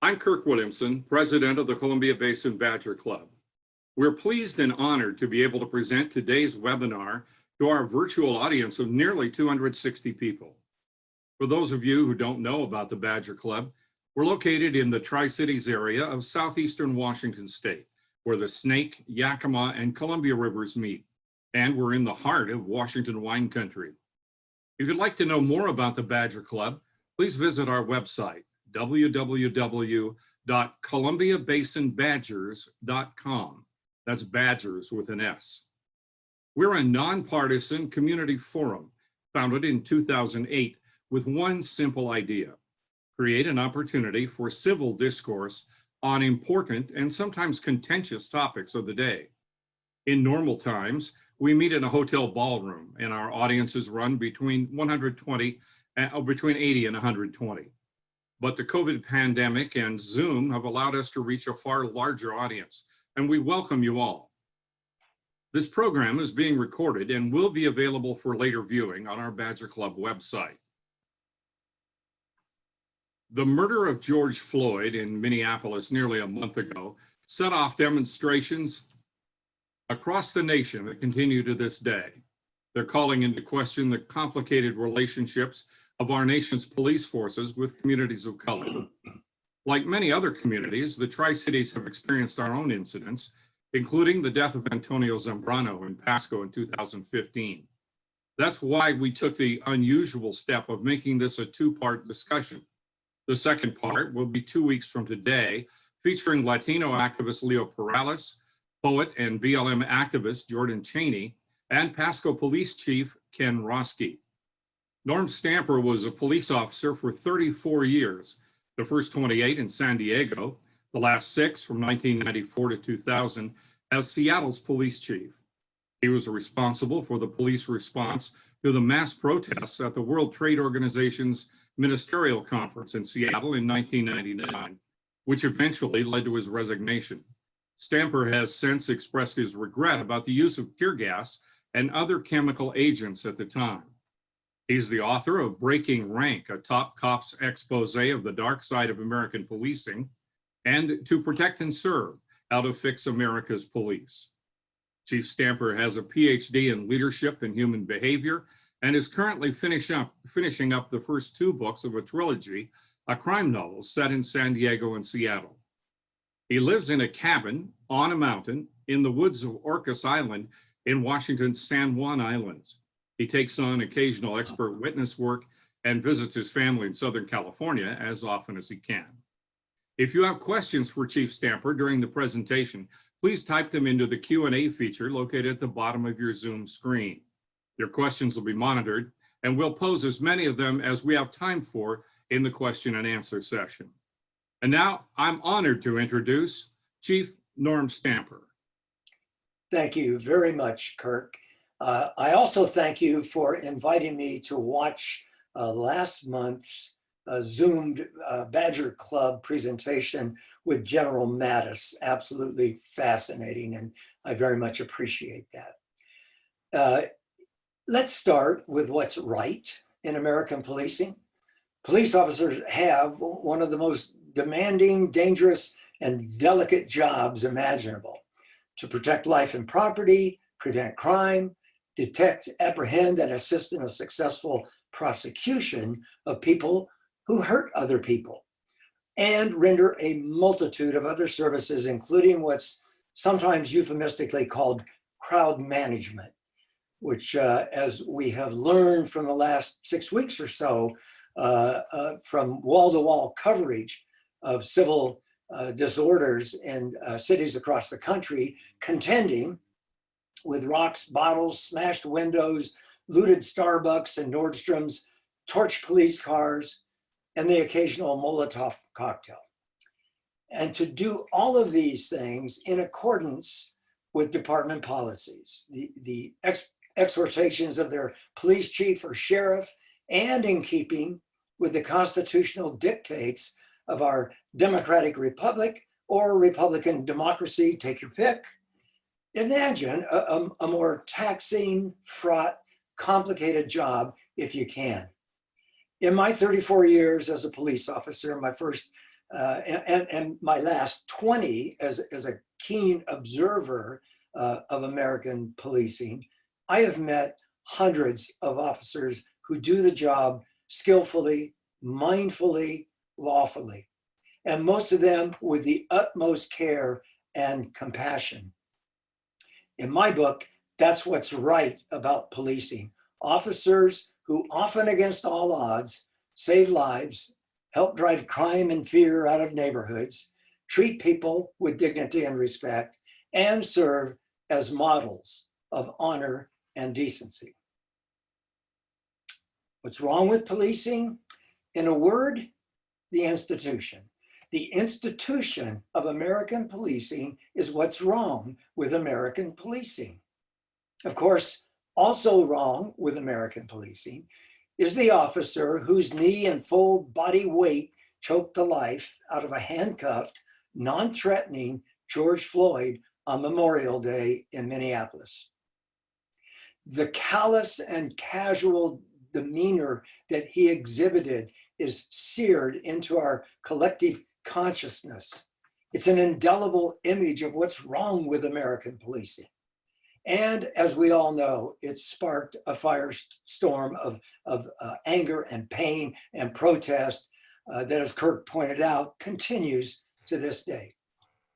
I'm Kirk Williamson, president of the Columbia Basin Badger Club. We're pleased and honored to be able to present today's webinar to our virtual audience of nearly 260 people. For those of you who don't know about the Badger Club, we're located in the Tri-Cities area of southeastern Washington state, where the Snake, Yakima, and Columbia rivers meet, and we're in the heart of Washington wine country. If you'd like to know more about the Badger Club, please visit our website, www.columbiabasinbadgers.com. That's Badgers with an S. We're a nonpartisan community forum founded in 2008 with one simple idea: create an opportunity for civil discourse on important and sometimes contentious topics of the day. In normal times, we meet in a hotel ballroom and our audiences run between 80 and 120. But the COVID pandemic and Zoom have allowed us to reach a far larger audience, and we welcome you all. This program is being recorded and will be available for later viewing on our Badger Club website. The murder of George Floyd in Minneapolis nearly a month ago set off demonstrations across the nation that continue to this day. They're calling into question the complicated relationships of our nation's police forces with communities of color. Like many other communities, the Tri-Cities have experienced our own incidents, including the death of Antonio Zambrano in Pasco in 2015. That's why we took the unusual step of making this a two-part discussion. The second part will be 2 weeks from today, featuring Latino activist Leo Perales, poet and BLM activist Jordan Chaney, and Pasco Police Chief Ken Roski. Norm Stamper was a police officer for 34 years, the first 28 in San Diego, the last 6 from 1994 to 2000 as Seattle's police chief. He was responsible for the police response to the mass protests at the World Trade Organization's ministerial conference in Seattle in 1999, which eventually led to his resignation. Stamper has since expressed his regret about the use of tear gas and other chemical agents at the time. He's the author of Breaking Rank, a top cops expose of the dark side of American policing, and To Protect and Serve, How to Fix America's Police. Chief Stamper has a PhD in leadership and human behavior and is currently finishing up the first 2 books of a trilogy, a crime novel set in San Diego and Seattle. He lives in a cabin on a mountain in the woods of Orcas Island in Washington's San Juan Islands. He takes on occasional expert witness work and visits his family in Southern California as often as he can. If you have questions for Chief Stamper during the presentation, please type them into the Q&A feature located at the bottom of your Zoom screen. Your questions will be monitored, and we'll pose as many of them as we have time for in the question and answer session. And now I'm honored to introduce Chief Norm Stamper. Thank you very much, Kirk. I also thank you for inviting me to watch last month's Zoomed Badger Club presentation with General Mattis. Absolutely fascinating, and I very much appreciate that. Let's start with what's right in American policing. Police officers have one of the most demanding, dangerous, and delicate jobs imaginable: to protect life and property, prevent crime, detect, apprehend, and assist in a successful prosecution of people who hurt other people, and render a multitude of other services, including what's sometimes euphemistically called crowd management, which, as we have learned from the last 6 weeks or so, from wall-to-wall coverage of civil disorders in cities across the country, contending with rocks, bottles, smashed windows, looted Starbucks and Nordstrom's, torched police cars, and the occasional Molotov cocktail. And to do all of these things in accordance with department policies, the exhortations of their police chief or sheriff, and in keeping with the constitutional dictates of our democratic republic or Republican democracy, take your pick. Imagine a more taxing, fraught, complicated job if you can. In my 34 years as a police officer, my first and my last 20 as a keen observer of American policing, I have met hundreds of officers who do the job skillfully, mindfully, lawfully, and most of them with the utmost care and compassion. In my book, that's what's right about policing. Officers who, often against all odds, save lives, help drive crime and fear out of neighborhoods, treat people with dignity and respect, and serve as models of honor and decency. What's wrong with policing? In a word, the institution. The institution of American policing is what's wrong with American policing. Of course, also wrong with American policing is the officer whose knee and full body weight choked the life out of a handcuffed, non-threatening George Floyd on Memorial Day in Minneapolis. The callous and casual demeanor that he exhibited is seared into our collective consciousness. It's an indelible image of what's wrong with American policing. And as we all know, it sparked a firestorm of anger and pain and protest that, as Kirk pointed out, continues to this day.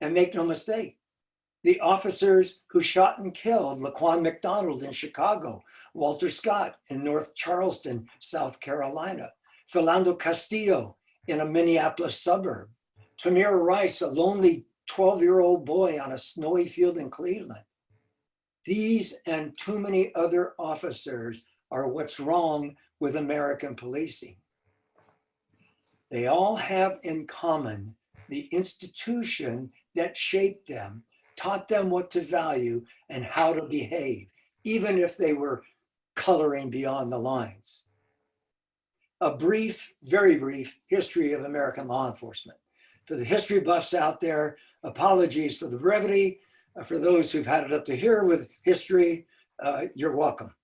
And make no mistake, the officers who shot and killed Laquan McDonald in Chicago, Walter Scott in North Charleston, South Carolina, Philando Castillo in a Minneapolis suburb, Tamir Rice, a lonely 12-year-old boy on a snowy field in Cleveland. These and too many other officers are what's wrong with American policing. They all have in common the institution that shaped them, taught them what to value and how to behave, even if they were coloring beyond the lines. A brief, very brief history of American law enforcement. For the history buffs out there, apologies for the brevity. For those who've had it up to here with history, you're welcome.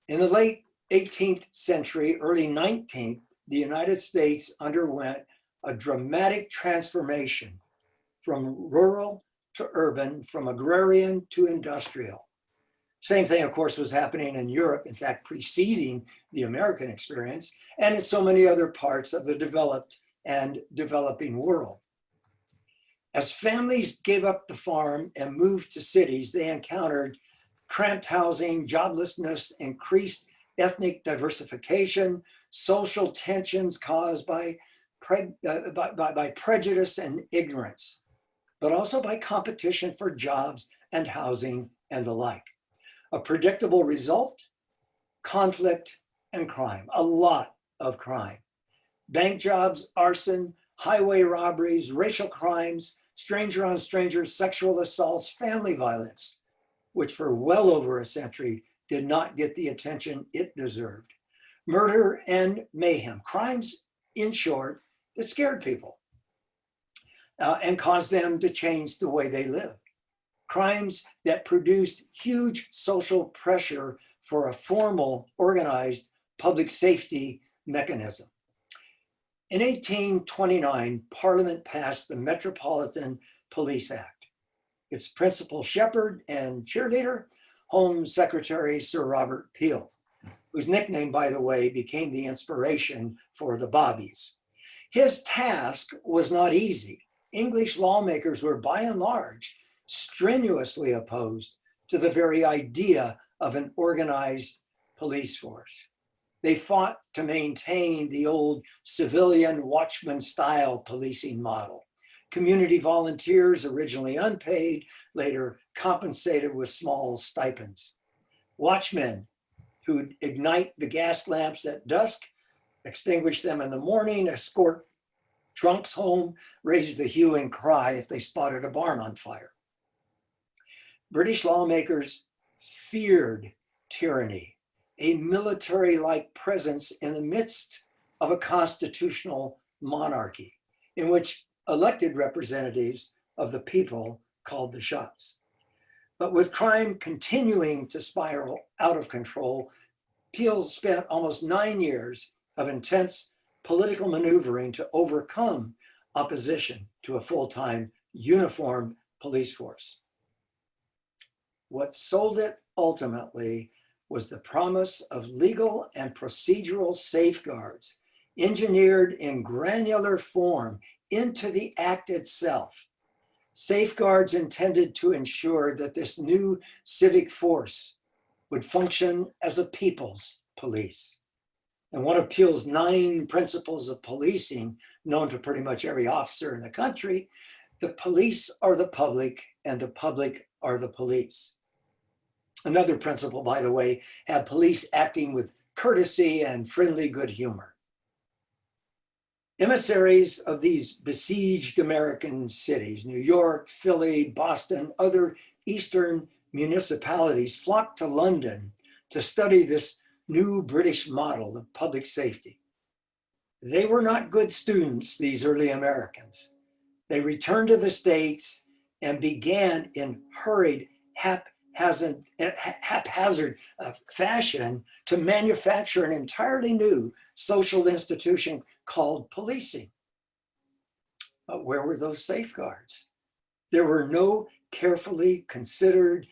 In the late 18th century, early 19th, the United States underwent a dramatic transformation from rural to urban, from agrarian to industrial. Same thing, of course, was happening in Europe, in fact, preceding the American experience, and in so many other parts of the developed and developing world. As families gave up the farm and moved to cities, they encountered cramped housing, joblessness, increased ethnic diversification, social tensions caused by prejudice and ignorance, but also by competition for jobs and housing and the like. A predictable result, conflict and crime, a lot of crime. Bank jobs, arson, highway robberies, racial crimes, stranger on stranger sexual assaults, family violence, which for well over a century did not get the attention it deserved. Murder and mayhem, crimes, in short, that scared people and caused them to change the way they live. Crimes that produced huge social pressure for a formal, organized public safety mechanism. In 1829, Parliament passed the Metropolitan Police Act. Its principal shepherd and cheerleader, Home Secretary Sir Robert Peel, whose nickname, by the way, became the inspiration for the Bobbies. His task was not easy. English lawmakers were, by and large, strenuously opposed to the very idea of an organized police force. They fought to maintain the old civilian watchman style policing model. Community volunteers, originally unpaid, later compensated with small stipends. Watchmen who'd ignite the gas lamps at dusk, extinguish them in the morning, escort drunks home, raise the hue and cry if they spotted a barn on fire. British lawmakers feared tyranny, a military-like presence in the midst of a constitutional monarchy in which elected representatives of the people called the shots. But with crime continuing to spiral out of control, Peel spent almost 9 years of intense political maneuvering to overcome opposition to a full-time uniformed police force. What sold it ultimately was the promise of legal and procedural safeguards engineered in granular form into the act itself. Safeguards intended to ensure that this new civic force would function as a people's police. And one of Peel's 9 principles of policing, known to pretty much every officer in the country, the police are the public and the public are the police. Another principle, by the way, had police acting with courtesy and friendly good humor. Emissaries of these besieged American cities, New York, Philly, Boston, other Eastern municipalities flocked to London to study this new British model of public safety. They were not good students, these early Americans. They returned to the States and began in hurried, haphazard fashion to manufacture an entirely new social institution called policing. But where were those safeguards? There were no carefully considered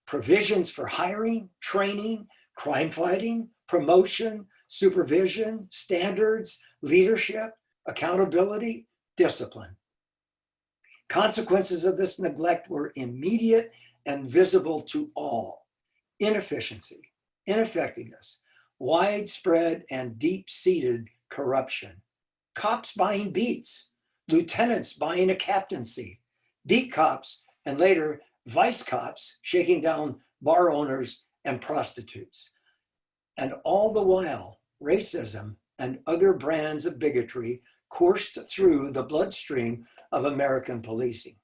provisions for hiring, training, crime fighting, promotion, supervision, standards, leadership, accountability, discipline. Consequences of this neglect were immediate and visible to all. Inefficiency, ineffectiveness, widespread and deep-seated corruption, cops buying beats, lieutenants buying a captaincy, beat cops, and later vice cops shaking down bar owners and prostitutes. And all the while, racism and other brands of bigotry coursed through the bloodstream of American policing,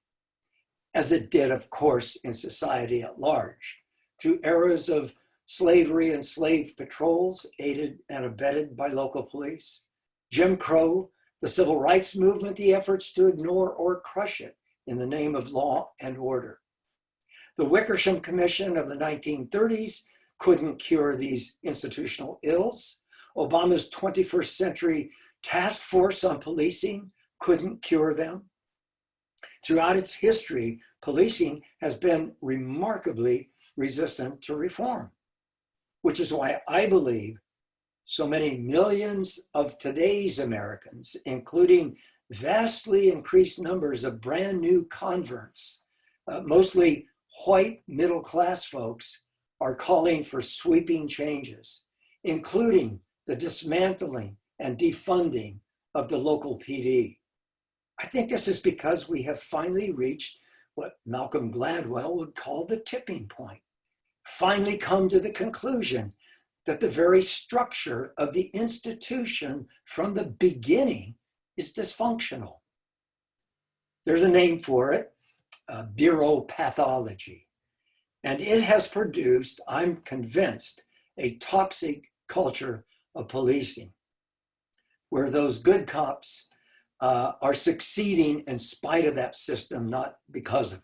as it did, of course, in society at large, through eras of slavery and slave patrols aided and abetted by local police, Jim Crow, the civil rights movement, the efforts to ignore or crush it in the name of law and order. The Wickersham Commission of the 1930s couldn't cure these institutional ills. Obama's 21st century task force on policing couldn't cure them. Throughout its history, policing has been remarkably resistant to reform, which is why I believe so many millions of today's Americans, including vastly increased numbers of brand new converts, mostly white middle-class folks, are calling for sweeping changes, including the dismantling and defunding of the local PD. I think this is because we have finally reached what Malcolm Gladwell would call the tipping point, finally come to the conclusion that the very structure of the institution from the beginning is dysfunctional. There's a name for it, bureaupathology. And it has produced, I'm convinced, a toxic culture of policing, where those good cops are succeeding in spite of that system, not because of it.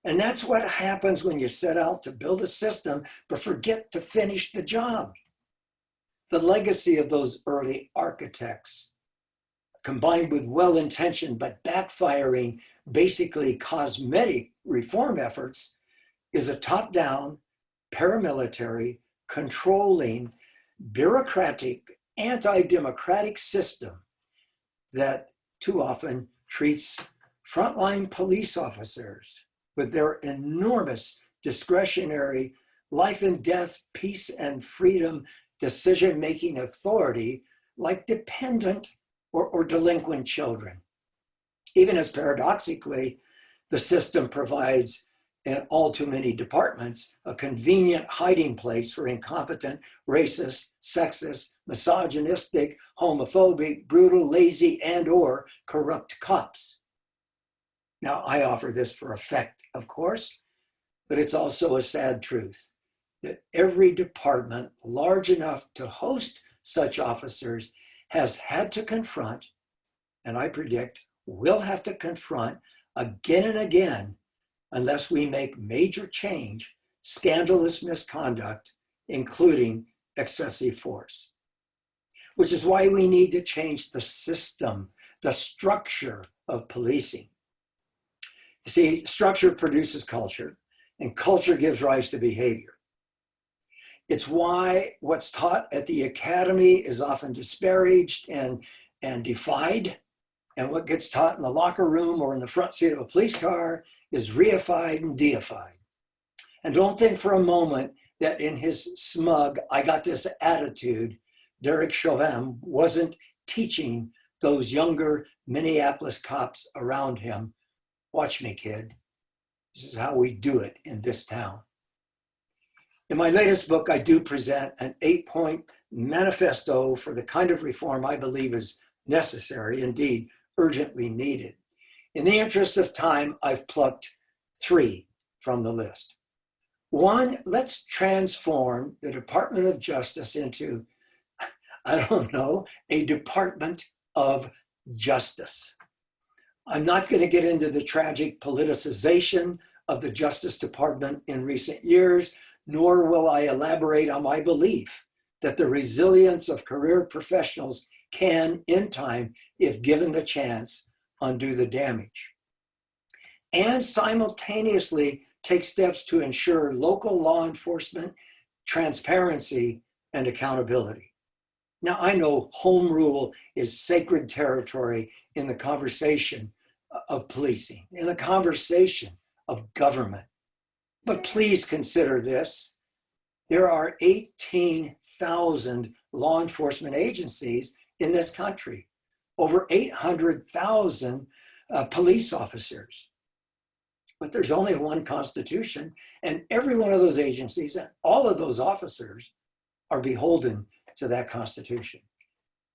And that's what happens when you set out to build a system, but forget to finish the job. The legacy of those early architects, combined with well-intentioned but backfiring, basically cosmetic reform efforts, is a top-down, paramilitary, controlling, bureaucratic, anti-democratic system that too often treats frontline police officers with their enormous discretionary life and death, peace and freedom decision-making authority like dependent or delinquent children. Even as paradoxically, the system provides in all too many departments a convenient hiding place for incompetent, racist, sexist, misogynistic, homophobic, brutal, lazy, and or corrupt cops. Now, I offer this for effect, of course, but it's also a sad truth that every department large enough to host such officers has had to confront, and I predict will have to confront again and again, unless we make major change, scandalous misconduct, including excessive force. Which is why we need to change the system, the structure of policing. You see, structure produces culture, and culture gives rise to behavior. It's why what's taught at the academy is often disparaged and defied, and what gets taught in the locker room or in the front seat of a police car is reified and deified. And don't think for a moment that in his smug, I got this attitude, Derek Chauvin wasn't teaching those younger Minneapolis cops around him, watch me, kid. This is how we do it in this town. In my latest book, I do present an 8-point manifesto for the kind of reform I believe is necessary, indeed, urgently needed. In the interest of time, I've plucked 3 from the list. 1, let's transform the Department of Justice into, I don't know, a Department of Justice. I'm not going to get into the tragic politicization of the Justice Department in recent years, nor will I elaborate on my belief that the resilience of career professionals can, in time, if given the chance, undo the damage. And simultaneously take steps to ensure local law enforcement transparency and accountability. Now, I know home rule is sacred territory in the conversation of policing, in the conversation of government. But please consider this. There are 18,000 law enforcement agencies in this country, over 800,000 police officers. But there's only one Constitution, and every one of those agencies and all of those officers are beholden to that Constitution.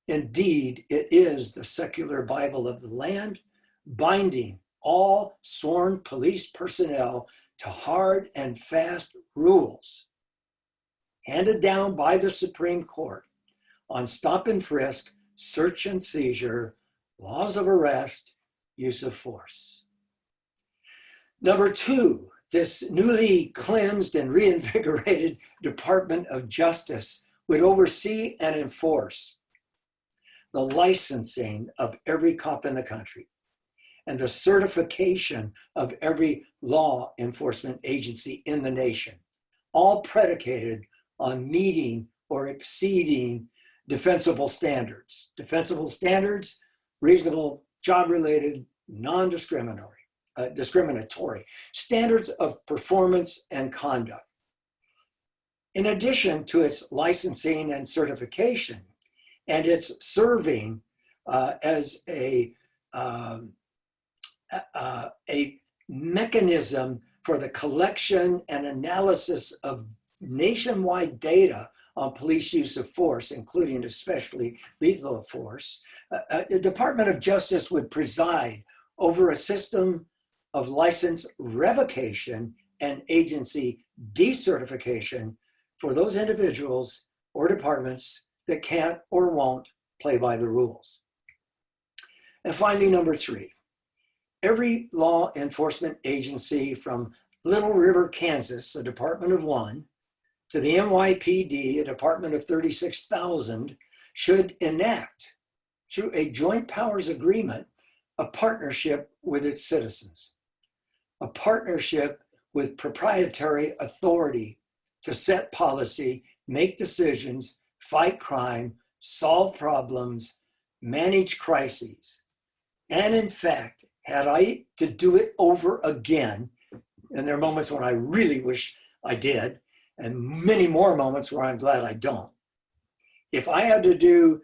Indeed, it is the secular Bible of the land, binding all sworn police personnel to hard and fast rules handed down by the Supreme Court on stop and frisk, search and seizure, laws of arrest, use of force. Number 2, this newly cleansed and reinvigorated Department of Justice would oversee and enforce the licensing of every cop in the country and the certification of every law enforcement agency in the nation, all predicated on meeting or exceeding defensible standards. Defensible standards, reasonable, job-related, discriminatory standards of performance and conduct. In addition to its licensing and certification, and its serving as a mechanism for the collection and analysis of nationwide data on police use of force, including especially lethal force, the Department of Justice would preside over a system of license revocation and agency decertification for those individuals or departments that can't or won't play by the rules. And finally, number 3, every law enforcement agency from Little River, Kansas, a department of 1, to the NYPD, a department of 36,000, should enact, through a joint powers agreement, a partnership with its citizens, a partnership with proprietary authority to set policy, make decisions, fight crime, solve problems, manage crises. And in fact, had I to do it over again, and there are moments when I really wish I did, and many more moments where I'm glad I don't. If I had to do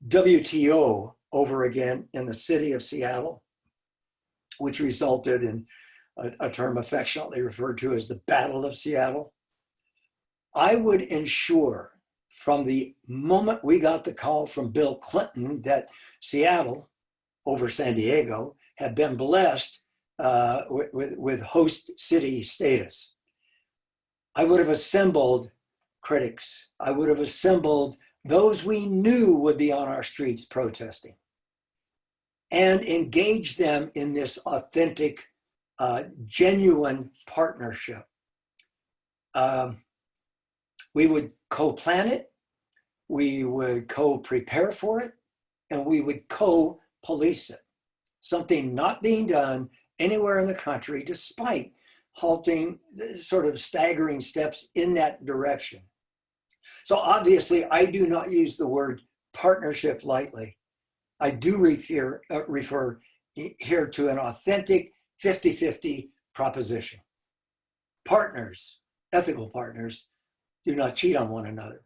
WTO over again in the city of Seattle, which resulted in a term affectionately referred to as the Battle of Seattle, I would ensure from the moment we got the call from Bill Clinton that Seattle over San Diego had been blessed with host city status. I would have assembled critics. I would have assembled those we knew would be on our streets protesting and engaged them in this authentic, genuine partnership. We would co-plan it, we would co-prepare for it, and we would police it. Something not being done anywhere in the country, despite halting, sort of staggering steps in that direction. So obviously, I do not use the word partnership lightly. I do refer here to an authentic 50-50 proposition. Partners, ethical partners, do not cheat on one another.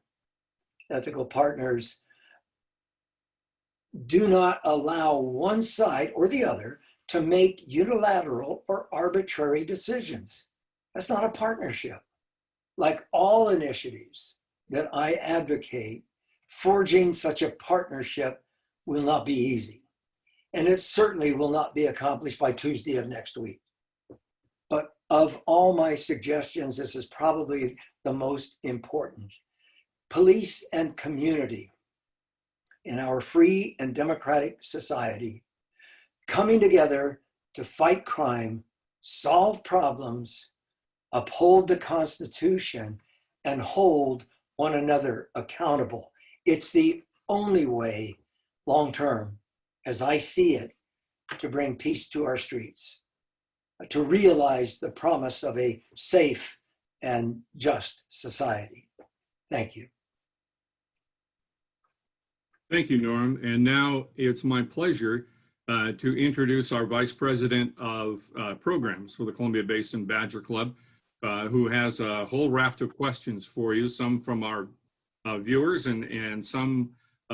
Ethical partners do not allow one side or the other to make unilateral or arbitrary decisions. That's not a partnership. Like all initiatives that I advocate, forging such a partnership will not be easy. And it certainly will not be accomplished by Tuesday of next week. But of all my suggestions, this is probably the most important. Police and community in our free and democratic society coming together to fight crime, solve problems, uphold the Constitution, and hold one another accountable. It's the only way, long-term, as I see it, to bring peace to our streets, to realize the promise of a safe and just society. Thank you. Thank you, Norm. And now it's my pleasure to introduce our Vice President of Programs for the Columbia Basin Badger Club, who has a whole raft of questions for you, some from our viewers and some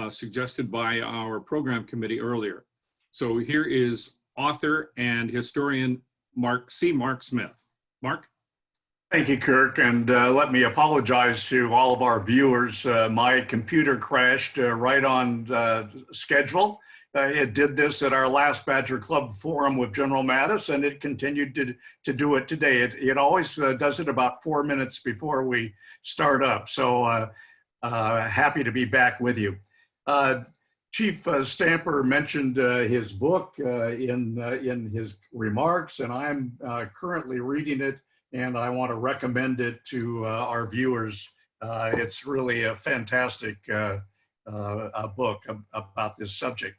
suggested by our program committee earlier. So here is author and historian Mark Smith. Mark? Thank you, Kirk, and let me apologize to all of our viewers. My computer crashed right on schedule. It did this at our last Badger Club forum with General Mattis, and it continued to do it today. It always does it about 4 minutes before we start up, so happy to be back with you. Chief Stamper mentioned his book in his remarks, and I'm currently reading it, and I want to recommend it to our viewers. It's really a fantastic book about this subject.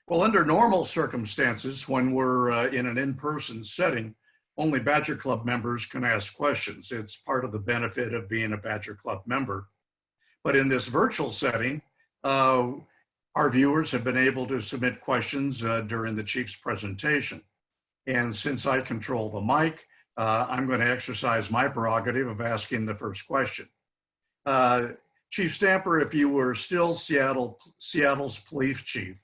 Well, under normal circumstances, when we're in an in-person setting, only Badger Club members can ask questions. It's part of the benefit of being a Badger Club member. But in this virtual setting, our viewers have been able to submit questions during the Chief's presentation. And since I control the mic, I'm going to exercise my prerogative of asking the first question. Chief Stamper, if you were still Seattle's police chief,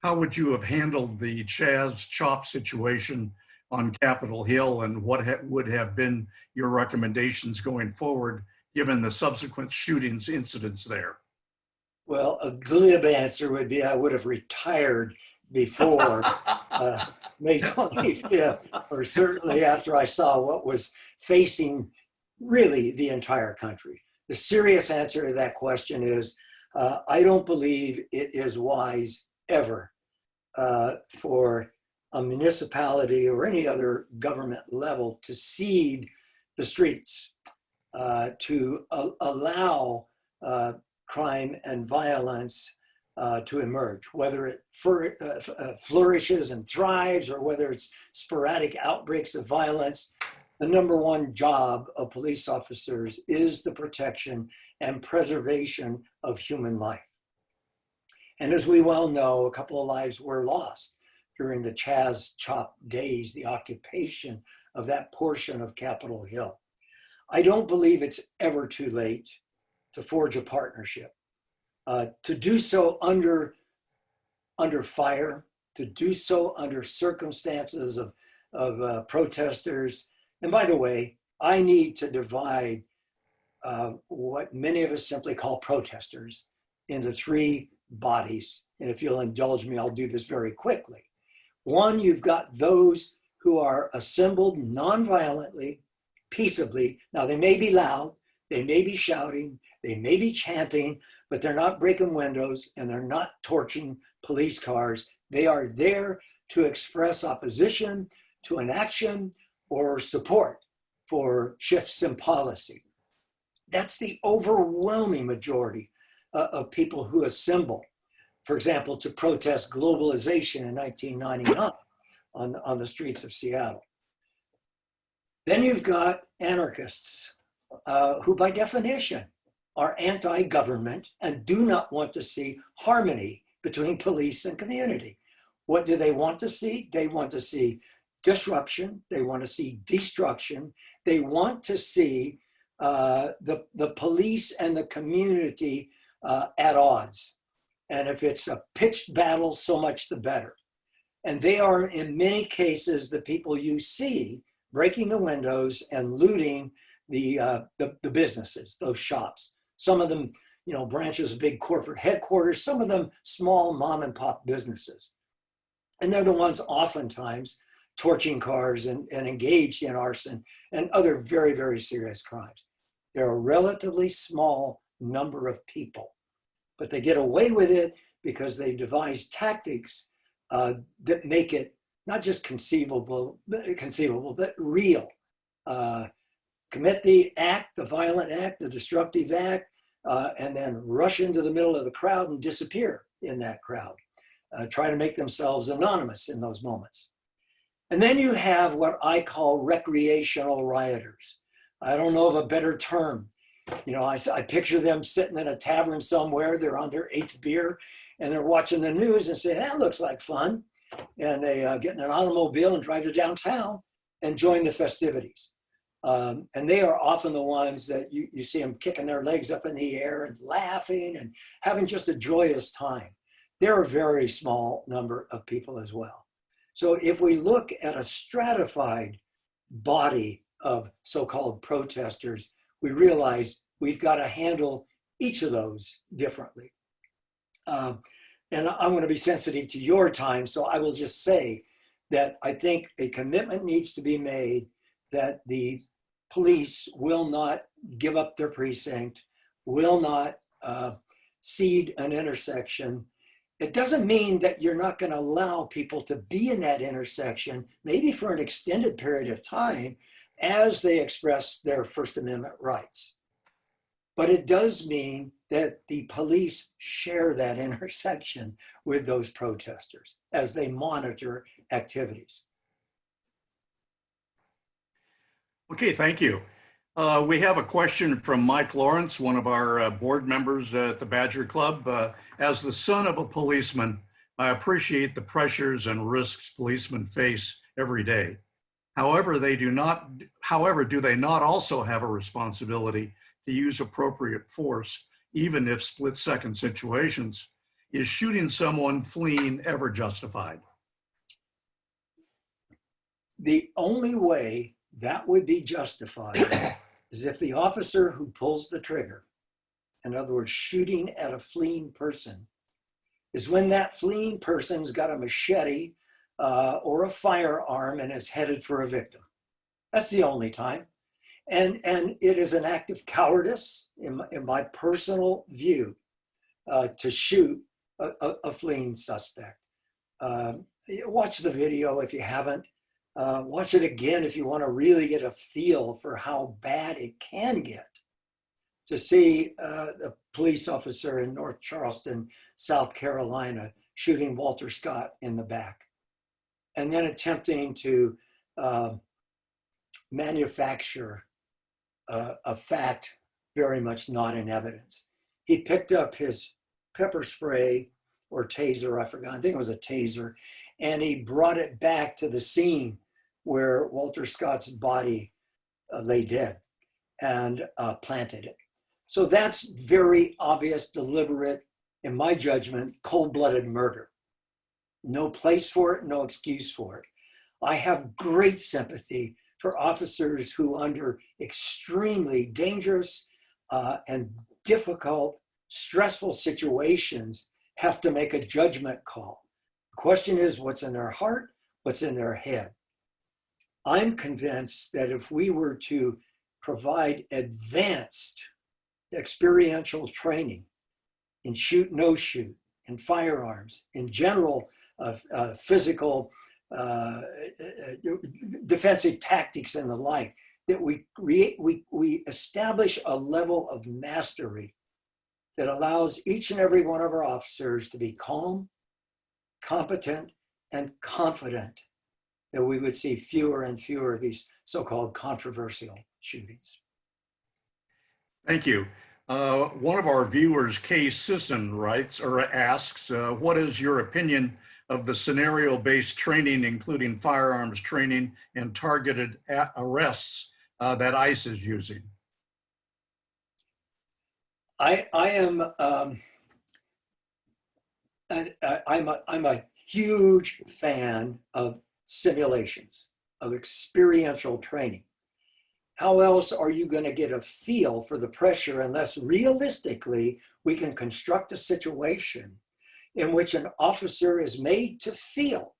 how would you have handled the Chaz Chop situation on Capitol Hill, and what would have been your recommendations going forward given the subsequent shootings incidents there? Well, a glib answer would be I would have retired before May 25th, or certainly after I saw what was facing really the entire country. The serious answer to that question is I don't believe it is wise ever for a municipality or any other government level to cede the streets, to allow crime and violence to emerge, whether it flourishes and thrives or whether it's sporadic outbreaks of violence. The number one job of police officers is the protection and preservation of human life. And as we well know, a couple of lives were lost during the Chaz Chop days, the occupation of that portion of Capitol Hill. I don't believe it's ever too late to forge a partnership, to do so under fire, to do so under circumstances of protesters. And by the way, I need to divide what many of us simply call protesters into three bodies. And if you'll indulge me, I'll do this very quickly. One, you've got those who are assembled nonviolently, peaceably. Now, they may be loud, they may be shouting, they may be chanting, but they're not breaking windows and they're not torching police cars. They are there to express opposition to an action or support for shifts in policy. That's the overwhelming majority of people who assemble. for example, to protest globalization in 1999 on the streets of Seattle. Then you've got anarchists who by definition are anti-government and do not want to see harmony between police and community. What do they want to see? They want to see disruption. They want to see destruction. They want to see the police and the community at odds. And if it's a pitched battle, so much the better. And they are, in many cases, the people you see breaking the windows and looting the businesses, those shops. Some of them, branches of big corporate headquarters, some of them small mom and pop businesses. And they're the ones oftentimes torching cars and engaged in arson and other very, very serious crimes. They're a relatively small number of people, but they get away with it because they've devised tactics that make it not just conceivable, but real. Commit the act, the violent act, the destructive act, and then rush into the middle of the crowd and disappear in that crowd, trying to make themselves anonymous in those moments. And then you have what I call recreational rioters. I don't know of a better term. I picture them sitting in a tavern somewhere, they're on their 8th beer, and they're watching the news and say, that looks like fun. And they get in an automobile and drive to downtown and join the festivities. And they are often the ones that you see them kicking their legs up in the air and laughing and having just a joyous time. They're a very small number of people as well. So if we look at a stratified body of so-called protesters, we realize we've got to handle each of those differently. And I want to be sensitive to your time, so I will just say that I think a commitment needs to be made that the police will not give up their precinct, will not cede an intersection. It doesn't mean that you're not going to allow people to be in that intersection, maybe for an extended period of time, as they express their First Amendment rights. But it does mean that the police share that intersection with those protesters as they monitor activities. Okay, thank you. We have a question from Mike Lawrence, one of our board members at the Badger Club. As the son of a policeman, I appreciate the pressures and risks policemen face every day. However, do they not also have a responsibility to use appropriate force, even if split-second situations? Is shooting someone fleeing ever justified? The only way that would be justified is if the officer who pulls the trigger, in other words, shooting at a fleeing person, is when that fleeing person's got a machete or a firearm and is headed for a victim. That's the only time. And it is an act of cowardice, in my personal view, to shoot a fleeing suspect. Watch the video if you haven't. Watch it again if you want to really get a feel for how bad it can get. To see a police officer in North Charleston, South Carolina, shooting Walter Scott in the back, and then attempting to manufacture a fact very much not in evidence. He picked up his pepper spray or taser, I forgot, I think it was a taser, and he brought it back to the scene where Walter Scott's body lay dead and planted it. So that's very obvious, deliberate, in my judgment, cold-blooded murder. No place for it, no excuse for it. I have great sympathy for officers who, under extremely dangerous and difficult, stressful situations, have to make a judgment call. The question is, what's in their heart? What's in their head? I'm convinced that if we were to provide advanced experiential training in shoot, no shoot, in firearms, in general physical defensive tactics and the like, that we establish a level of mastery that allows each and every one of our officers to be calm, competent, and confident that we would see fewer and fewer of these so-called controversial shootings. Thank you. One of our viewers, Kay Sisson, writes or asks, what is your opinion of the scenario-based training, including firearms training and targeted arrests that ICE is using? I'm a huge fan of simulations, of experiential training. How else are you going to get a feel for the pressure unless realistically we can construct a situation in which an officer is made to feel?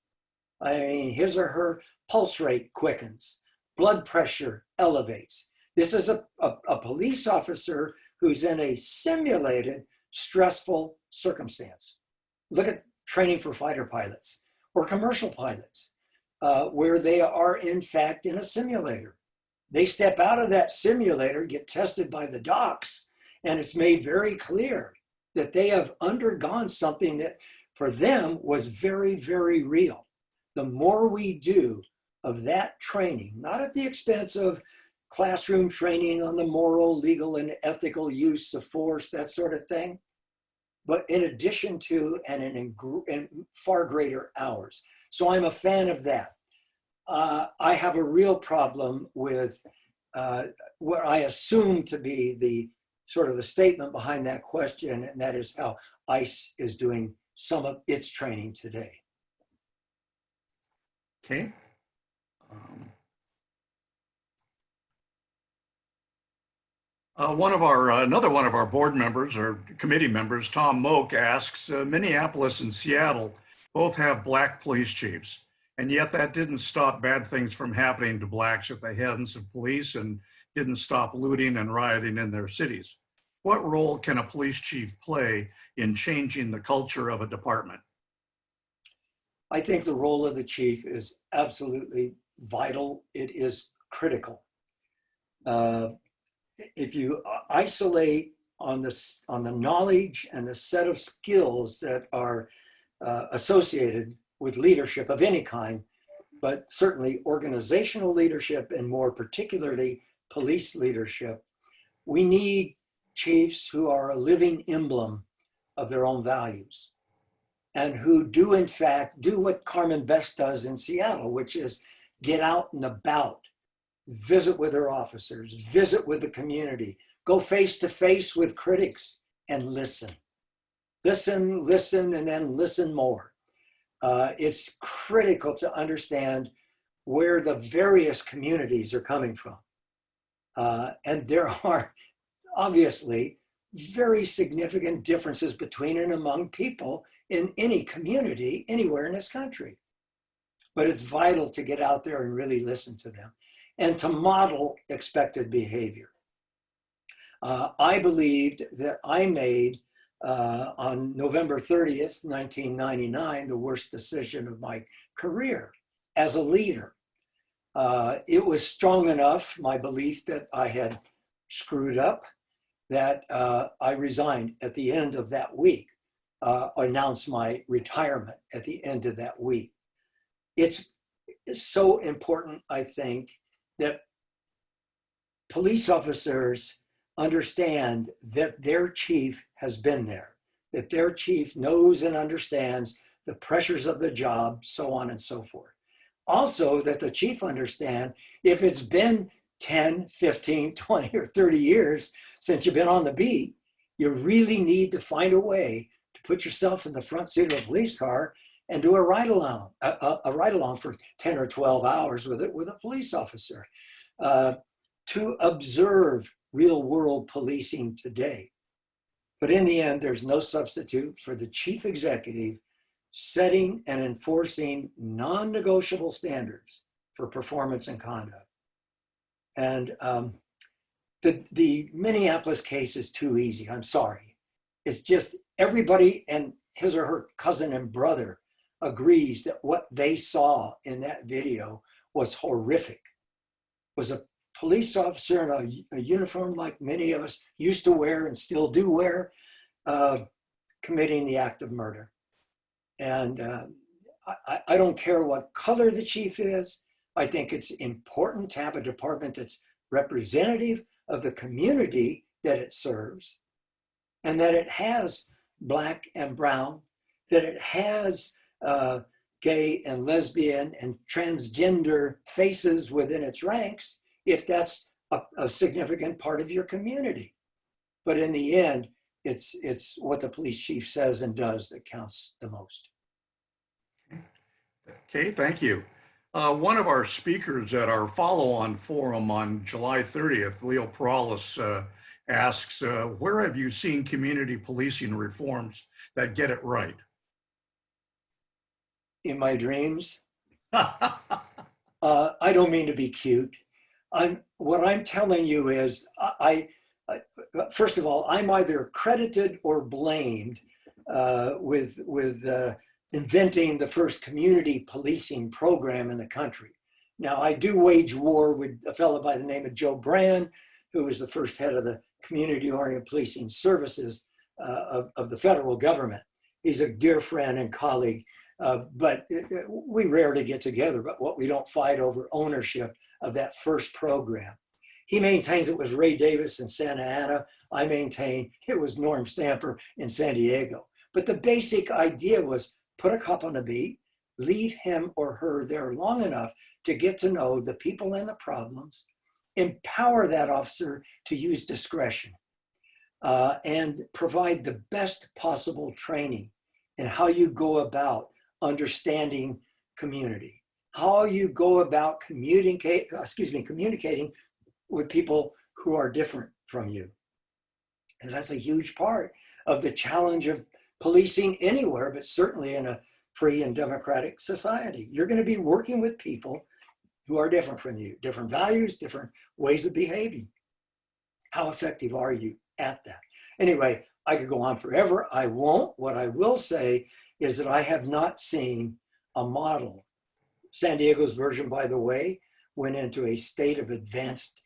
I mean, his or her pulse rate quickens, blood pressure elevates. This is a police officer who's in a simulated, stressful circumstance. Look at training for fighter pilots or commercial pilots, where they are in fact in a simulator. They step out of that simulator, get tested by the docs, and it's made very clear that they have undergone something that for them was very, very real. The more we do of that training, not at the expense of classroom training on the moral, legal, and ethical use of force, that sort of thing, but in addition to and in far greater hours. So I'm a fan of that. I have a real problem with what I assume to be the sort of the statement behind that question, and that is how ICE is doing some of its training today. Okay. Another one of our board members or committee members, Tom Moak, asks, Minneapolis and Seattle both have black police chiefs, and yet that didn't stop bad things from happening to blacks at the heads of police and didn't stop looting and rioting in their cities. What role can a police chief play in changing the culture of a department? I think the role of the chief is absolutely vital. It is critical. If you isolate on the knowledge and the set of skills that are associated with leadership of any kind, but certainly organizational leadership and more particularly police leadership, we need chiefs who are a living emblem of their own values and who do in fact do what Carmen Best does in Seattle, which is get out and about, visit with her officers, visit with the community, go face to face with critics and listen. Listen, and then listen more. It's critical to understand where the various communities are coming from. And there are obviously very significant differences between and among people in any community anywhere in this country. But it's vital to get out there and really listen to them and to model expected behavior. I believed that I made on November 30th, 1999, the worst decision of my career as a leader. It was strong enough, my belief that I had screwed up, that I resigned at the end of that week, announced my retirement at the end of that week. It's so important, I think, that police officers understand that their chief has been there, that their chief knows and understands the pressures of the job, so on and so forth. Also, that the chief understand if it's been 10, 15, 20, or 30 years since you've been on the beat, you really need to find a way to put yourself in the front seat of a police car and do a ride along for 10 or 12 hours with a police officer to observe real world policing today. But in the end, there's no substitute for the chief executive setting and enforcing non-negotiable standards for performance and conduct. And the Minneapolis case is too easy. I'm sorry. It's just everybody and his or her cousin and brother agrees that what they saw in that video was horrific. Was a police officer in a uniform like many of us used to wear and still do wear, committing the act of murder. And I don't care what color the chief is. I think it's important to have a department that's representative of the community that it serves, and that it has Black and brown, that it has gay and lesbian and transgender faces within its ranks, if that's a significant part of your community. But in the end, it's what the police chief says and does that counts the most. Okay, thank you. One of our speakers at our follow-on forum on July 30th, Leo Perales, asks, where have you seen community policing reforms that get it right? In my dreams. I don't mean to be cute. What I'm telling you is, first of all, I'm either credited or blamed with inventing the first community policing program in the country. Now, I do wage war with a fellow by the name of Joe Brand, who was the first head of the community-oriented policing services of the federal government. He's a dear friend and colleague, but we rarely get together, but what we don't fight over ownership of that first program. He maintains it was Ray Davis in Santa Ana. I maintain it was Norm Stamper in San Diego. But the basic idea was put a cop on the beat, leave him or her there long enough to get to know the people and the problems, empower that officer to use discretion, and provide the best possible training in how you go about understanding community, how you go about communicating with people who are different from you. Because that's a huge part of the challenge of policing anywhere, but certainly in a free and democratic society. You're going to be working with people who are different from you, different values, different ways of behaving. How effective are you at that? Anyway, I could go on forever. I won't. What I will say is that I have not seen a model. San Diego's version, by the way, went into a state of advanced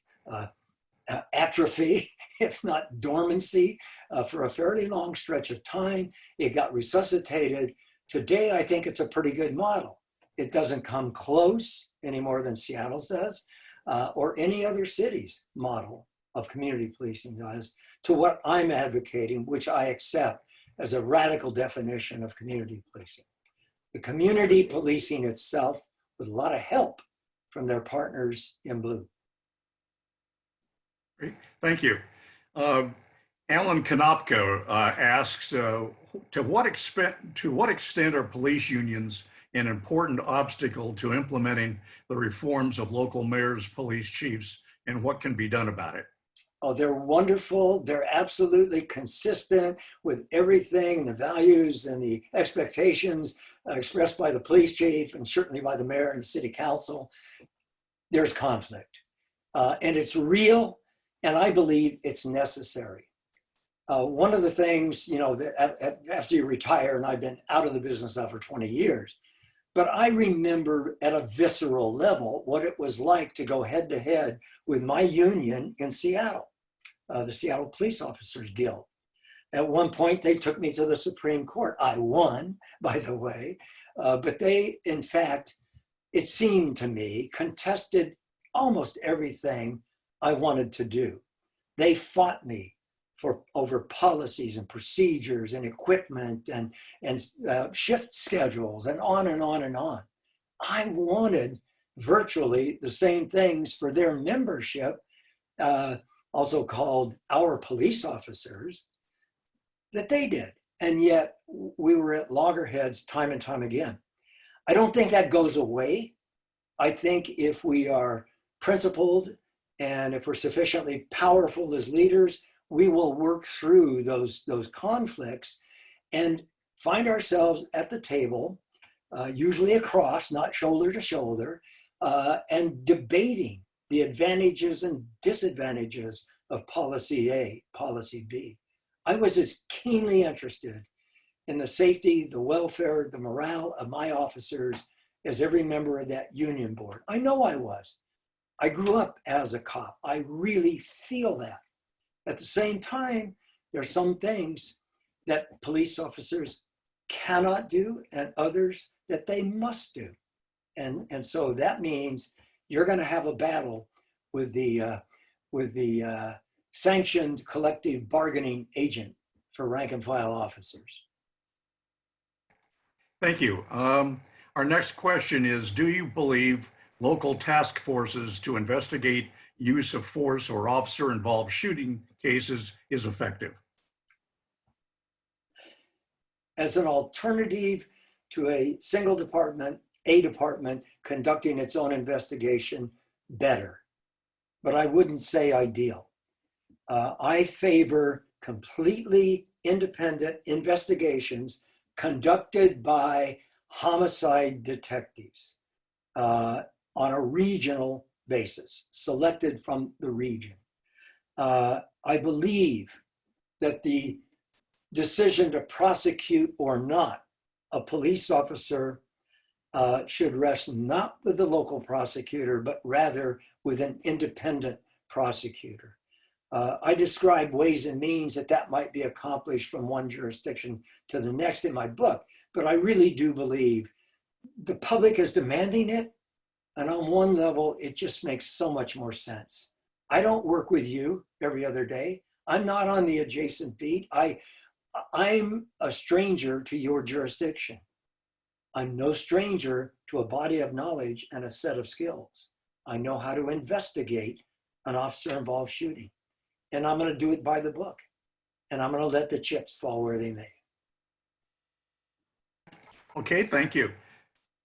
atrophy, if not dormancy, for a fairly long stretch of time. It got resuscitated. Today, I think it's a pretty good model. It doesn't come close any more than Seattle's does, or any other city's model of community policing does, to what I'm advocating, which I accept as a radical definition of community policing. The community policing itself with a lot of help from their partners in blue. Great. Thank you. Alan Konopka asks, to what extent are police unions an important obstacle to implementing the reforms of local mayors, police chiefs, and what can be done about it? Oh, they're wonderful. They're absolutely consistent with everything, the values and the expectations expressed by the police chief and certainly by the mayor and the city council. There's conflict, and it's real, and I believe it's necessary. One of the things, you know, that after you retire, and I've been out of the business now for 20 years, but I remember at a visceral level what it was like to go head to head with my union in Seattle, the Seattle Police Officers Guild. At one point, they took me to the Supreme Court. I won, by the way, but they, in fact, it seemed to me, contested almost everything I wanted to do. They fought me over policies and procedures and equipment and shift schedules and on and on and on. I wanted virtually the same things for their membership, also called our police officers, that they did. And yet we were at loggerheads time and time again. I don't think that goes away. I think if we are principled and if we're sufficiently powerful as leaders, we will work through those conflicts and find ourselves at the table, usually across, not shoulder to shoulder, and debating the advantages and disadvantages of policy A, policy B. I was as keenly interested in the safety, the welfare, the morale of my officers as every member of that union board. I know I was. I grew up as a cop. I really feel that. At the same time, there are some things that police officers cannot do and others that they must do. And so that means you're going to have a battle with the sanctioned collective bargaining agent for rank and file officers. Thank you. Our next question is, do you believe local task forces to investigate use of force or officer-involved shooting cases is effective? As an alternative to a single department, a department conducting its own investigation, better. But I wouldn't say ideal. I favor completely independent investigations conducted by homicide detectives on a regional basis, selected from the region. I believe that the decision to prosecute or not a police officer should rest not with the local prosecutor, but rather with an independent prosecutor. I describe ways and means that might be accomplished from one jurisdiction to the next in my book, but I really do believe the public is demanding it. And on one level, it just makes so much more sense. I don't work with you every other day. I'm not on the adjacent beat. I'm a stranger to your jurisdiction. I'm no stranger to a body of knowledge and a set of skills. I know how to investigate an officer-involved shooting. And I'm going to do it by the book. And I'm going to let the chips fall where they may. Okay, thank you.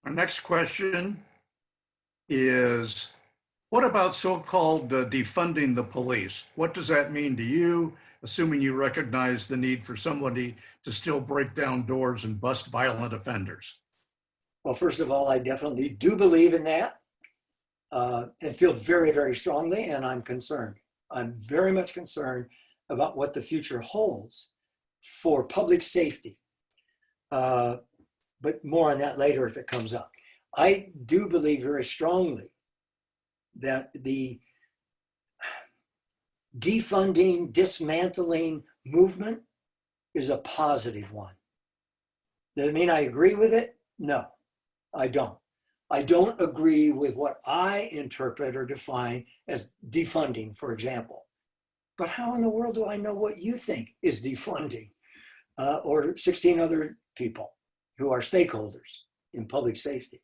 Our next question is, what about so-called defunding the police? What does that mean to you, assuming you recognize the need for somebody to still break down doors and bust violent offenders? Well, first of all, I definitely do believe in that and feel very, very strongly, and I'm concerned. I'm very much concerned about what the future holds for public safety. But more on that later if it comes up. I do believe very strongly that the defunding, dismantling movement is a positive one. Does it mean I agree with it? No, I don't. I don't agree with what I interpret or define as defunding, for example. But how in the world do I know what you think is defunding? Or 16 other people who are stakeholders in public safety.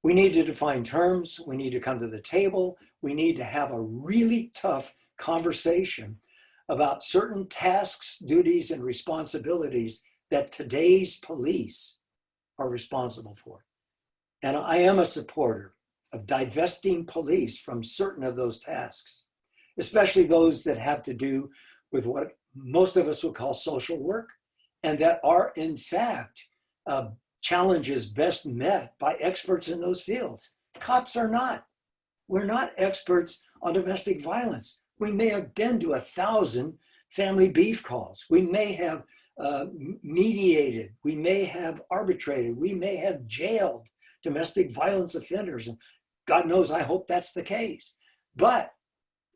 We need to define terms. We need to come to the table. We need to have a really tough conversation about certain tasks, duties, and responsibilities that today's police are responsible for. And I am a supporter of divesting police from certain of those tasks, especially those that have to do with what most of us would call social work, and that are in fact challenges best met by experts in those fields. Cops are not. We're not experts on domestic violence. We may have been to 1,000 family beef calls. We may have mediated. We may have arbitrated. We may have jailed domestic violence offenders. And God knows, I hope that's the case. But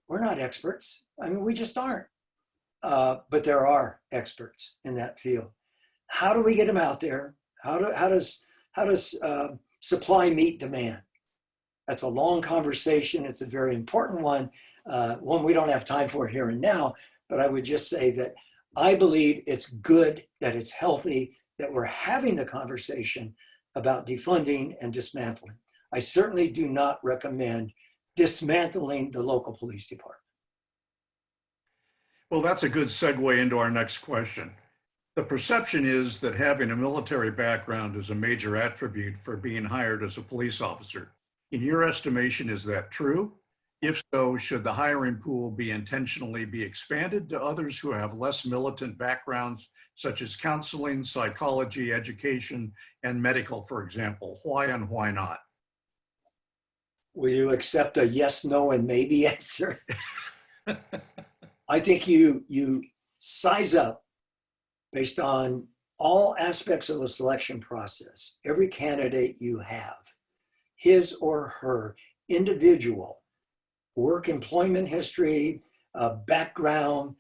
we're not experts. I mean, we just aren't. But there are experts in that field. How do we get them out there? How does supply meet demand? That's a long conversation. It's a very important one. One we don't have time for here and now, but I would just say that I believe it's good, that it's healthy, that we're having the conversation about defunding and dismantling. I certainly do not recommend dismantling the local police department. Well, that's a good segue into our next question. The perception is that having a military background is a major attribute for being hired as a police officer. In your estimation, is that true? If so, should the hiring pool be intentionally expanded to others who have less militant backgrounds, such as counseling, psychology, education, and medical, for example? Why and why not? Will you accept a yes, no, and maybe answer? I think you size up based on all aspects of the selection process. Every candidate you have, his or her individual work, employment history, background,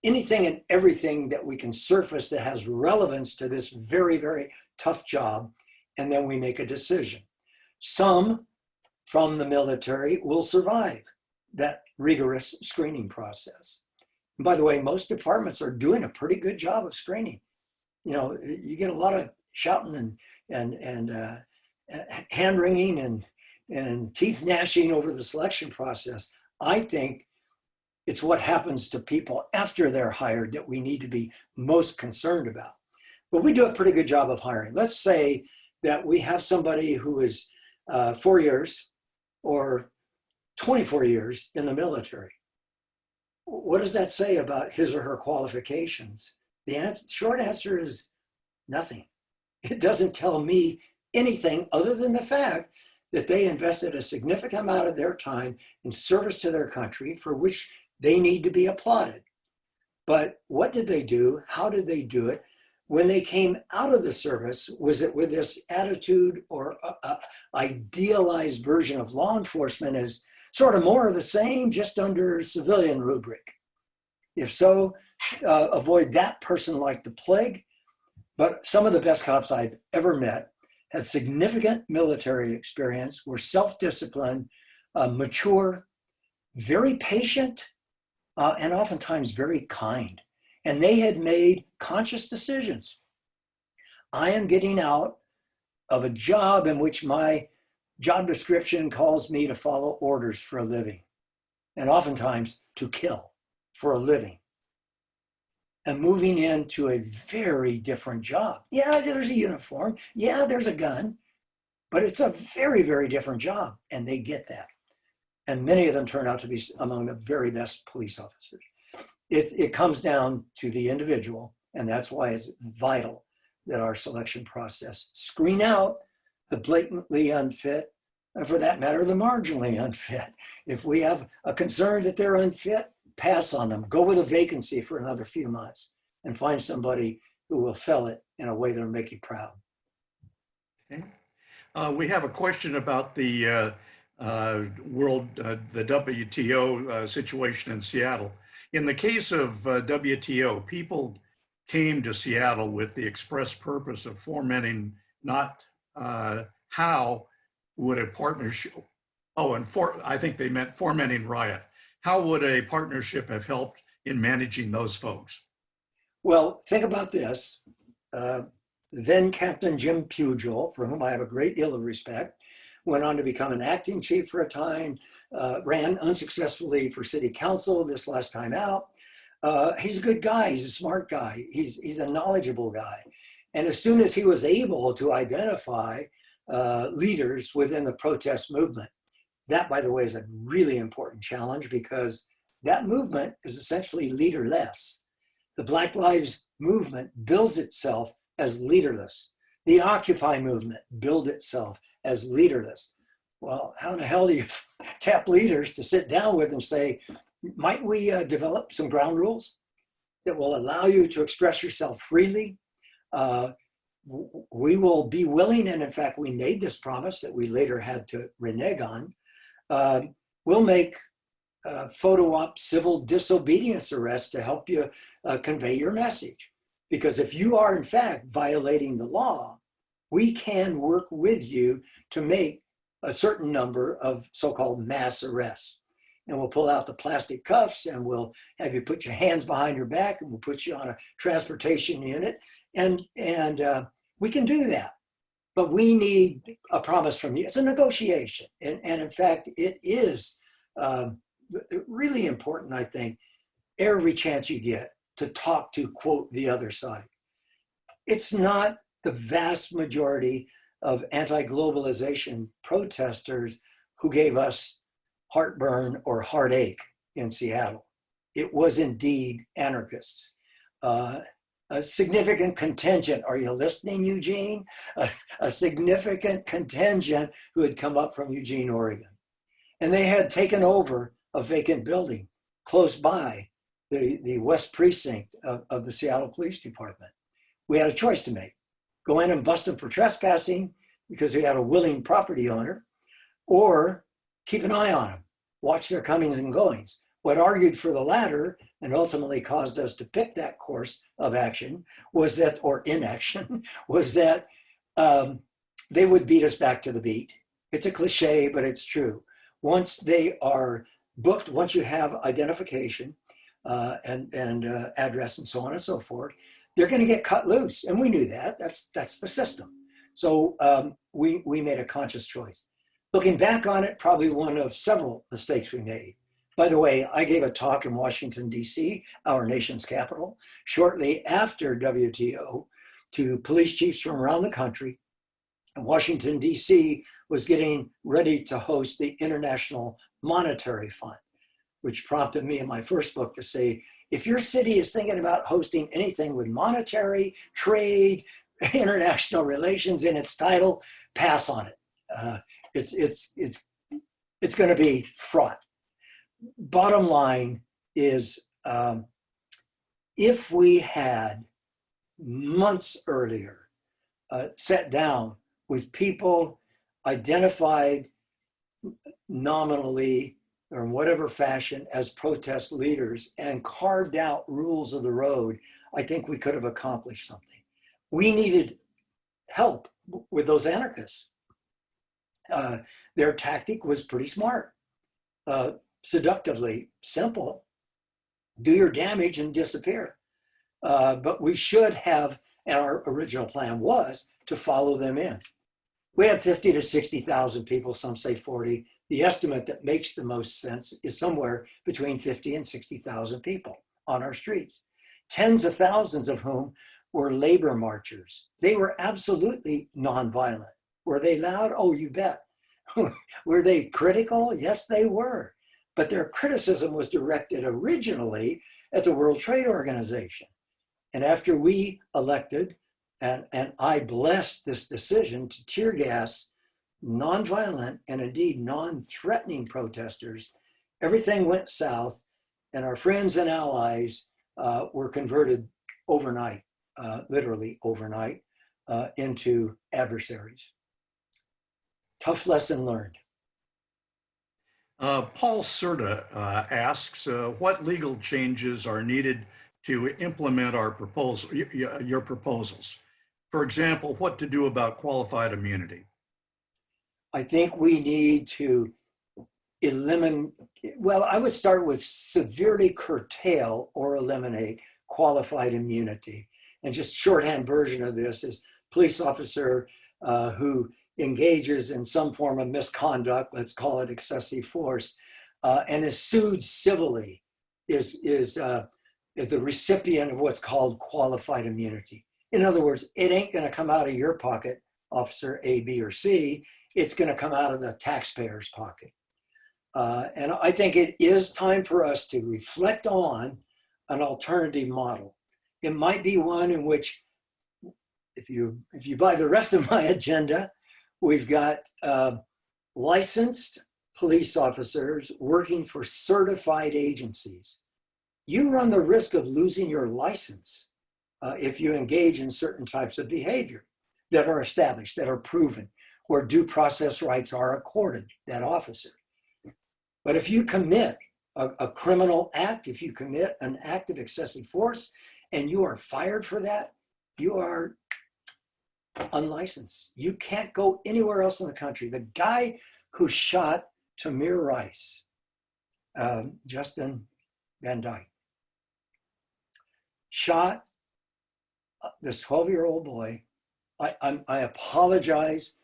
anything and everything that we can surface that has relevance to this very, very tough job, and then we make a decision. Some from the military will survive that rigorous screening process. And by the way, most departments are doing a pretty good job of screening. You know, you get a lot of shouting and hand wringing and teeth gnashing over the selection process. I think it's what happens to people after they're hired that we need to be most concerned about. But we do a pretty good job of hiring. Let's say that we have somebody who is 4 years or 24 years in the military. What does that say about his or her qualifications? The short answer is nothing. It doesn't tell me anything other than the fact that they invested a significant amount of their time in service to their country, for which they need to be applauded. But what did they do? How did they do it? When they came out of the service, was it with this attitude or idealized version of law enforcement as sort of more of the same, just under civilian rubric? If so, avoid that person like the plague. But some of the best cops I've ever met had significant military experience, were self-disciplined, mature, very patient, and oftentimes very kind. And they had made conscious decisions. I am getting out of a job in which my job description calls me to follow orders for a living, and oftentimes to kill for a living, and moving into a very different job. Yeah, there's a uniform. Yeah, there's a gun, but it's a very, very different job, and they get that. And many of them turn out to be among the very best police officers. It comes down to the individual, and that's why it's vital that our selection process screen out the blatantly unfit, and for that matter, the marginally unfit. If we have a concern that they're unfit, pass on them. Go with a vacancy for another few months and find somebody who will fill it in a way that'll make you proud. Okay. We have a question about the the WTO situation in Seattle. In the case of WTO, people came to Seattle with the express purpose of fomenting not how would a partnership, I think they meant fomenting riot. How would a partnership have helped in managing those folks? Well, think about this. Then Captain Jim Pugel, for whom I have a great deal of respect, went on to become an acting chief for a time, ran unsuccessfully for city council this last time out. He's a good guy, he's a smart guy, he's a knowledgeable guy. And as soon as he was able to identify leaders within the protest movement, that, by the way, is a really important challenge, because that movement is essentially leaderless. The Black Lives Movement builds itself as leaderless. The Occupy movement builds itself as leaderless. Well, how in the hell do you tap leaders to sit down with and say, might we develop some ground rules that will allow you to express yourself freely? We will be willing, and in fact, we made this promise that we later had to renege on. We'll make photo op civil disobedience arrests to help you convey your message. Because if you are in fact violating the law, we can work with you to make a certain number of so-called mass arrests. And we'll pull out the plastic cuffs, and we'll have you put your hands behind your back, and we'll put you on a transportation unit. And we can do that. But we need a promise from you. It's a negotiation. And in fact, it is really important, I think, every chance you get to talk to, quote, the other side. It's not the vast majority of anti-globalization protesters who gave us heartburn or heartache in Seattle. It was indeed anarchists. A significant contingent, are you listening, Eugene? A significant contingent who had come up from Eugene, Oregon. And they had taken over a vacant building close by the West Precinct of the Seattle Police Department. We had a choice to make. Go in and bust them for trespassing because we had a willing property owner, or keep an eye on them, watch their comings and goings. What argued for the latter and ultimately caused us to pick that course of action was that, or inaction, was that they would beat us back to the beat. It's a cliche, but it's true. Once they are booked, once you have identification and address and so on and so forth, they're going to get cut loose. And we knew that. That's the system. So we made a conscious choice. Looking back on it, probably one of several mistakes we made. By the way, I gave a talk in Washington, D.C., our nation's capital, shortly after WTO to police chiefs from around the country. And Washington, D.C. was getting ready to host the International Monetary Fund, which prompted me in my first book to say, if your city is thinking about hosting anything with monetary, trade, international relations in its title, pass on it. It's going to be fraught. Bottom line is, if we had months earlier sat down with people identified nominally or in whatever fashion as protest leaders and carved out rules of the road, I think we could have accomplished something. We needed help with those anarchists. Their tactic was pretty smart, seductively simple. Do your damage and disappear. But we should have, and our original plan was to follow them in. We had 50 to 60,000 people, some say 40. The estimate that makes the most sense is somewhere between 50 and 60,000 people on our streets, tens of thousands of whom were labor marchers. They were absolutely nonviolent. Were they loud? Oh, you bet. Were they critical? Yes, they were. But their criticism was directed originally at the World Trade Organization. And after we elected, and I blessed this decision to tear gas nonviolent and indeed non-threatening protesters, everything went south, and our friends and allies were converted overnight, literally overnight, into adversaries. Tough lesson learned. Paul Serta asks, what legal changes are needed to implement our proposal, your proposals? For example, what to do about qualified immunity? I think we need to eliminate, well, I would start with severely curtail or eliminate qualified immunity. And just shorthand version of this is police officer who engages in some form of misconduct, let's call it excessive force, and is sued civilly, is the recipient of what's called qualified immunity. In other words, it ain't going to come out of your pocket, officer A, B, or C. It's going to come out of the taxpayer's pocket. And I think it is time for us to reflect on an alternative model. It might be one in which, if you buy the rest of my agenda, we've got licensed police officers working for certified agencies. You run the risk of losing your license if you engage in certain types of behavior that are established, that are proven, where due process rights are accorded that officer. But if you commit a criminal act, if you commit an act of excessive force and you are fired for that, you are unlicensed. You can't go anywhere else in the country. The guy who shot Tamir Rice, Justin Van Dyke, shot this 12-year-old boy. I apologize.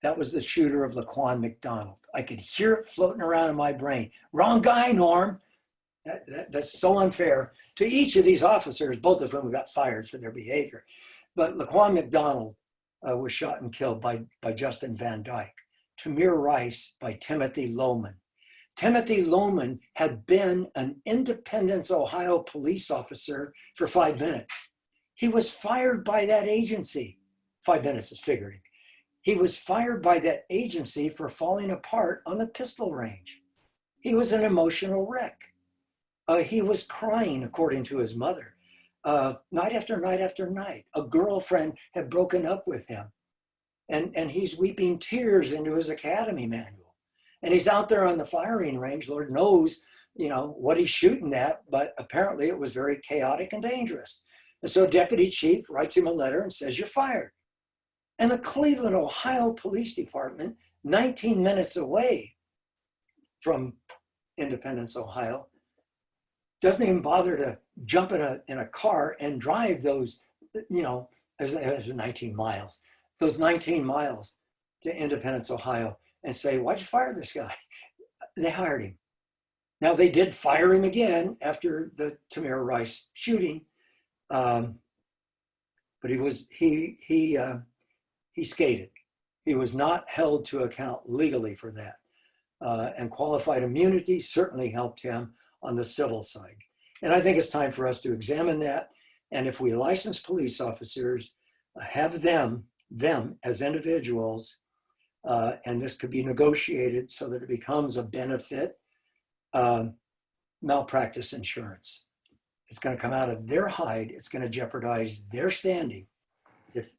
That was the shooter of Laquan McDonald. I could hear it floating around in my brain. Wrong guy, Norm. That's so unfair to each of these officers, both of whom got fired for their behavior. But Laquan McDonald was shot and killed by Justin Van Dyke. Tamir Rice by Timothy Lohman. Timothy Lohman had been an Independence, Ohio police officer for 5 minutes. He was fired by that agency. 5 minutes is figurative. He was fired by that agency for falling apart on the pistol range. He was an emotional wreck. He was crying, according to his mother, night after night after night. A girlfriend had broken up with him. And he's weeping tears into his academy manual. And he's out there on the firing range, Lord knows, what he's shooting at, but apparently it was very chaotic and dangerous. And so deputy chief writes him a letter and says, "You're fired." And the Cleveland, Ohio Police Department, 19 minutes away from Independence, Ohio, doesn't even bother to jump in a car and drive those, as 19 miles, those 19 miles to Independence, Ohio, and say, "Why'd you fire this guy?" They hired him. Now, they did fire him again after the Tamir Rice shooting, but he skated. He was not held to account legally for that. And qualified immunity certainly helped him on the civil side. And I think it's time for us to examine that. And if we license police officers, have them as individuals, and this could be negotiated so that it becomes a benefit, malpractice insurance. It's going to come out of their hide. It's going to jeopardize their standing if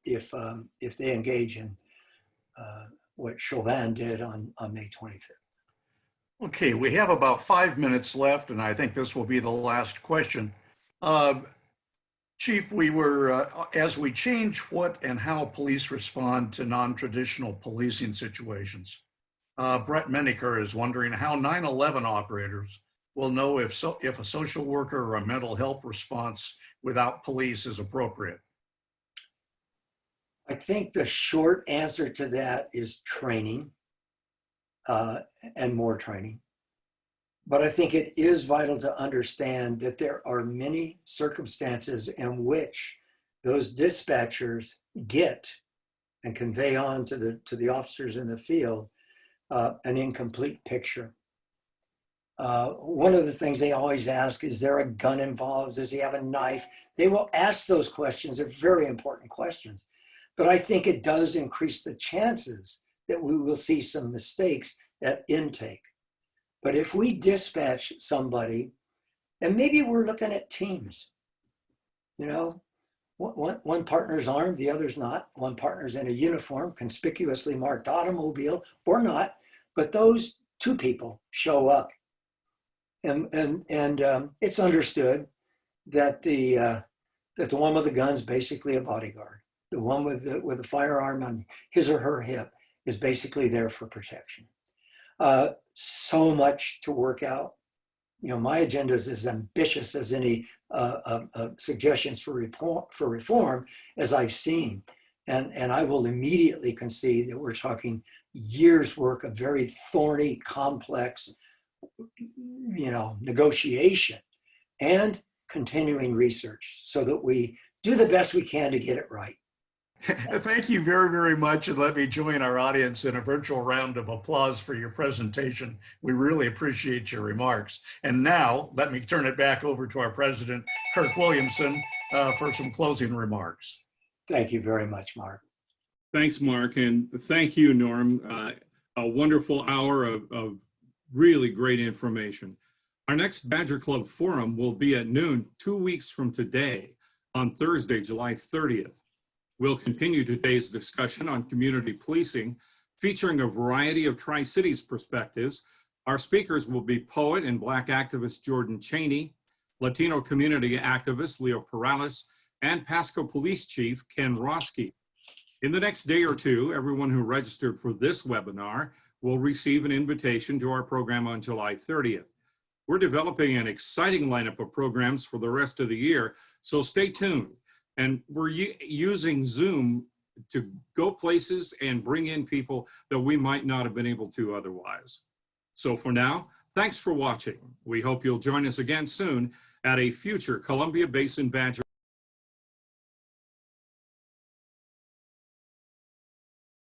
they engage in what Chauvin did on May 25th. Okay, we have about 5 minutes left, and I think this will be the last question. Chief, as we change what and how police respond to non-traditional policing situations, Brett Meniker is wondering how 9/11 operators will know if a social worker or a mental health response without police is appropriate. I think the short answer to that is training, and more training. But I think it is vital to understand that there are many circumstances in which those dispatchers get and convey on to the officers in the field an incomplete picture. One of the things they always ask, is there a gun involved? Does he have a knife? They will ask those questions. They're very important questions. But I think it does increase the chances that we will see some mistakes at intake. But if we dispatch somebody, and maybe we're looking at teams, one partner's armed, the other's not. One partner's in a uniform, conspicuously marked automobile, or not. But those two people show up, and it's understood that the one with the gun's basically a bodyguard. The one with the firearm on his or her hip is basically there for protection. So much to work out. My agenda is as ambitious as any suggestions for reform as I've seen. And I will immediately concede that we're talking years' work of very thorny, complex, negotiation and continuing research so that we do the best we can to get it right. Thank you very, very much. And let me join our audience in a virtual round of applause for your presentation. We really appreciate your remarks. And now let me turn it back over to our president, Kirk Williamson, for some closing remarks. Thank you very much, Mark. Thanks, Mark. And thank you, Norm. A wonderful hour of really great information. Our next Badger Club Forum will be at noon 2 weeks from today on Thursday, July 30th. We'll continue today's discussion on community policing, featuring a variety of Tri-Cities perspectives. Our speakers will be poet and Black activist Jordan Chaney, Latino community activist Leo Perales, and Pasco Police Chief Ken Roski. In the next day or two, everyone who registered for this webinar will receive an invitation to our program on July 30th. We're developing an exciting lineup of programs for the rest of the year, so stay tuned. And we're using Zoom to go places and bring in people that we might not have been able to otherwise. So for now, thanks for watching. We hope you'll join us again soon at a future Columbia Basin Badger